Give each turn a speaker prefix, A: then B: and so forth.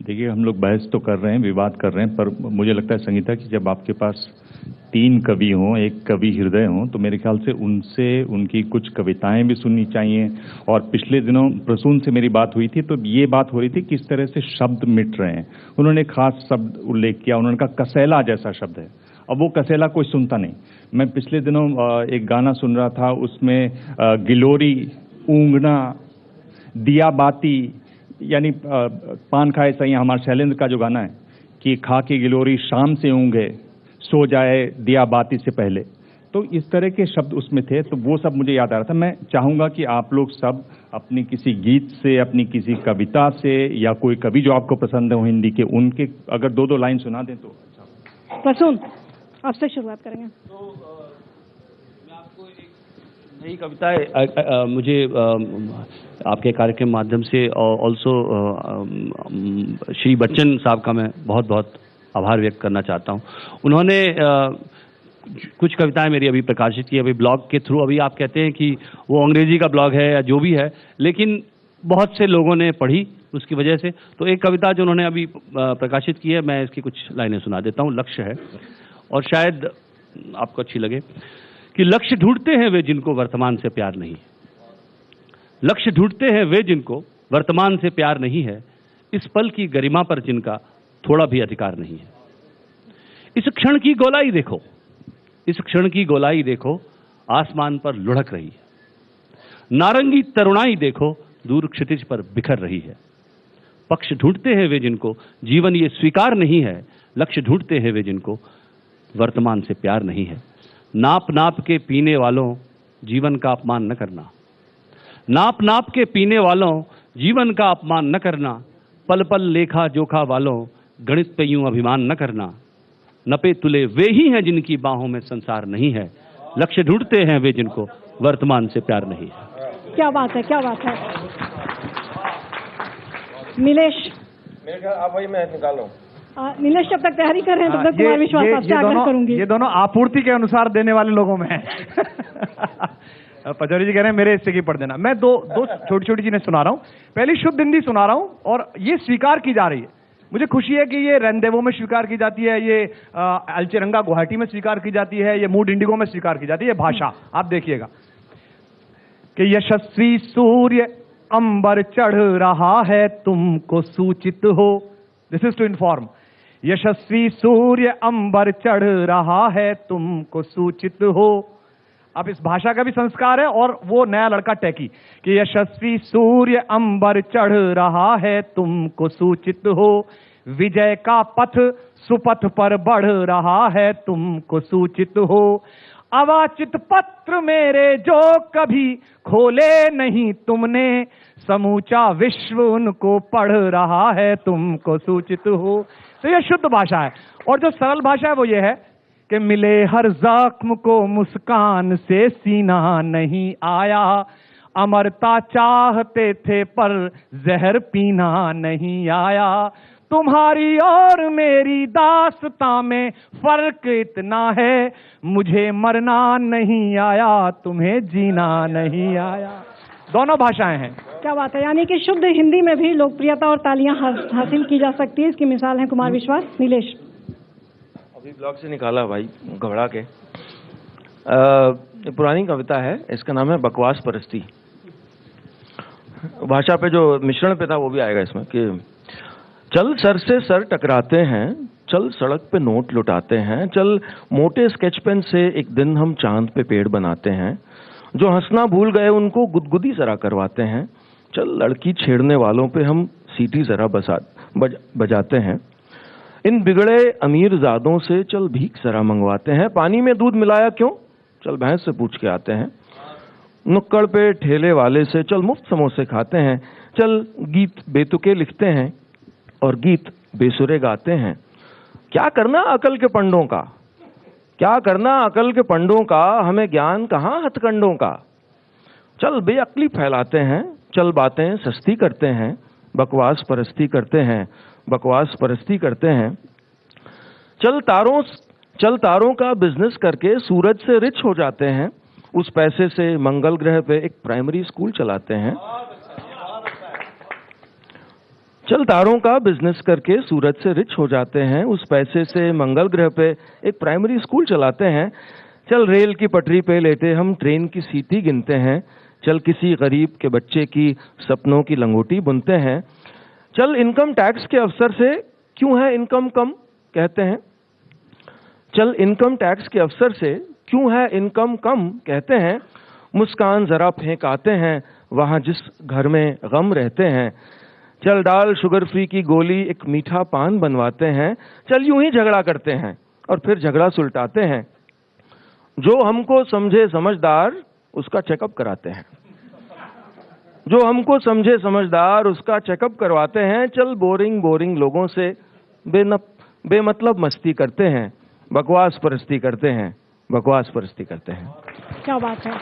A: देखिए, हम लोग बहस तो कर रहे हैं, विवाद कर रहे हैं, पर मुझे लगता है संगीता कि जब आपके पास 3 कवि हों, एक कवि हृदय हों, तो मेरे ख्याल से उनसे उनकी कुछ कविताएं भी सुननी चाहिए। और पिछले दिनों प्रसून से मेरी बात हुई थी, तो ये बात हो रही थी किस तरह से शब्द मिट रहे हैं। उन्होंने खास शब्द उल्लेख किया, उन्होंने कहा कसेला जैसा शब्द है। अब वो कसेला कोई सुनता नहीं। मैं पिछले दिनों एक गाना सुन रहा था, उसमें गिलोरी, ऊंगना, दिया बाती, यानी पान खाए सही, हमारे शैलेंद्र का जो गाना है कि खा के गिलोरी शाम से ऊँघे, सो जाए दिया बाती से पहले, तो इस तरह के शब्द उसमें थे। तो वो सब मुझे याद आ रहा था। मैं चाहूंगा कि आप लोग सब अपनी किसी गीत से, अपनी किसी कविता से, या कोई कवि जो आपको पसंद हो हिंदी के, उनके अगर 2-2 लाइन सुना दें तो अच्छा।
B: प्रसून, आपसे शुरुआत करेंगे।
C: तो मैं आपको एक नई कविता मुझे आपके कार्यक्रम माध्यम से ऑल्सो श्री बच्चन साहब का मैं बहुत बहुत आभार व्यक्त करना चाहता हूं। उन्होंने कुछ कविताएं मेरी अभी प्रकाशित की, अभी ब्लॉग के थ्रू। अभी आप कहते हैं कि वो अंग्रेजी का ब्लॉग है या जो भी है, लेकिन बहुत से लोगों ने पढ़ी उसकी वजह से। तो एक कविता जो उन्होंने अभी प्रकाशित की है, मैं इसकी कुछ लाइनें सुना देता हूँ। लक्ष्य है, और शायद आपको अच्छी लगे कि लक्ष्य ढूंढते हैं वे जिनको वर्तमान से प्यार नहीं है। लक्ष्य ढूंढते हैं वे जिनको वर्तमान से प्यार नहीं है, इस पल की गरिमा पर जिनका थोड़ा भी अधिकार नहीं है। इस क्षण की गोलाई देखो, इस क्षण की गोलाई देखो, आसमान पर लुढ़क रही है। नारंगी तरुणाई देखो, दूर क्षितिज पर बिखर रही है। पक्ष ढूंढते हैं वे जिनको जीवन ये स्वीकार नहीं है। लक्ष्य ढूंढते हैं वे जिनको वर्तमान से प्यार नहीं है। नाप नाप के पीने वालों, जीवन का अपमान न करना। नाप नाप के पीने वालों, जीवन का अपमान न करना। पल पल लेखा जोखा वालों, गणित पे यूं अभिमान न करना। नपे तुले वे ही हैं जिनकी बाहों में संसार नहीं है। लक्ष्य ढूंढते हैं वे जिनको वर्तमान से प्यार नहीं है।
B: क्या बात है, क्या बात है। नीलेश,
D: मेरे ख्याल आप वही मैं निकाल रहा हूँ।
B: नीलेश जब तक तैयारी कर रहे हैं तब तक कुमार विश्वास आपसे आग्रह करूंगी।
E: ये दोनों आपूर्ति के अनुसार देने वाले लोगों में है। पचौरी जी कह रहे हैं मेरे हिस्से की पढ़ देना। मैं दो छोटी छोटी चीजें सुना रहा हूँ। पहली शुद्ध हिंदी सुना रहा हूँ, और ये स्वीकार की जा रही है। मुझे खुशी है कि ये रेंदेवो में स्वीकार की जाती है, ये अलचरंगा गुवाहाटी में स्वीकार की जाती है, ये मूड इंडिगो में स्वीकार की जाती है। ये भाषा आप देखिएगा कि यशस्वी सूर्य अंबर चढ़ रहा है, तुमको सूचित हो। This is to inform. यशस्वी सूर्य अंबर चढ़ रहा है, तुमको सूचित हो। अब इस भाषा का भी संस्कार है, और वो नया लड़का टैकी कि यशस्वी सूर्य अंबर चढ़ रहा है, तुमको सूचित हो। विजय का पथ सुपथ पर बढ़ रहा है, तुमको सूचित हो। अवाचित पत्र मेरे जो कभी खोले नहीं तुमने, समूचा विश्व उनको पढ़ रहा है, तुमको सूचित हो। तो यह शुद्ध भाषा है। और जो सरल भाषा है वो ये है कि मिले हर जख्म को मुस्कान से सीना नहीं आया। अमरता चाहते थे पर जहर पीना नहीं आया। तुम्हारी और मेरी दास्तां में फर्क इतना है, मुझे मरना नहीं आया, तुम्हें जीना नहीं आया। दोनों भाषाएं हैं।
B: क्या बात है। यानी कि शुद्ध हिंदी में भी लोकप्रियता और तालियां हासिल की जा सकती है। इसकी मिसाल है कुमार विश्वास। नीलेश,
D: अभी ब्लॉग से निकाला भाई घबरा के। पुरानी कविता है, इसका नाम है बकवास परस्ती। भाषा पे जो मिश्रण पे था वो भी आएगा इसमें कि चल सर से सर टकराते हैं, चल सड़क पे नोट लुटाते हैं, चल मोटे स्केच पेन से एक दिन हम चांद पे पेड़ बनाते हैं, जो हंसना भूल गए उनको गुदगुदी जरा करवाते हैं, चल लड़की छेड़ने वालों पे हम सीटी जरा बजाते हैं, इन बिगड़े अमीर ज़ादों से चल भीख जरा मंगवाते हैं, पानी में दूध मिलाया क्यों, चल भैंस से पूछ के आते हैं, नुक्कड़ पे ठेले वाले से चल मुफ्त समोसे खाते हैं, चल गीत बेतुके लिखते हैं और गीत बेसुरे गाते हैं। क्या करना अकल के पंडों का, क्या करना अकल के पंडों का, हमें ज्ञान कहाँ हथकंडों का। चल बेअक्ली फैलाते हैं, चल बातें सस्ती करते हैं, बकवास परस्ती करते हैं, बकवास परस्ती करते हैं। चल तारों का बिजनेस करके सूरज से रिच हो जाते हैं, उस पैसे से मंगल ग्रह पे एक प्राइमरी स्कूल चलाते हैं। चल तारों का बिजनेस करके सूरज से रिच हो जाते हैं, उस पैसे से मंगल ग्रह पे एक प्राइमरी स्कूल चलाते हैं। चल रेल की पटरी पे लेटे हम ट्रेन की सीटी गिनते हैं। चल किसी गरीब के बच्चे की सपनों की लंगोटी बुनते हैं। चल इनकम टैक्स के अफसर से क्यों है इनकम कम कहते हैं। चल इनकम टैक्स के अफसर से क्यों है इनकम कम कहते हैं। मुस्कान जरा फेंक आते हैं वहां जिस घर में गम रहते हैं। चल डाल शुगर फ्री की गोली एक मीठा पान बनवाते हैं। चल यूं ही झगड़ा करते हैं और फिर झगड़ा सुलटाते हैं। जो हमको समझे समझदार उसका चेकअप कराते हैं। जो हमको समझे समझदार उसका चेकअप करवाते हैं। चल बोरिंग बोरिंग लोगों से बेमतलब मस्ती करते हैं। बकवास परस्ती करते हैं, बकवास परस्ती करते हैं।
B: क्या बात है।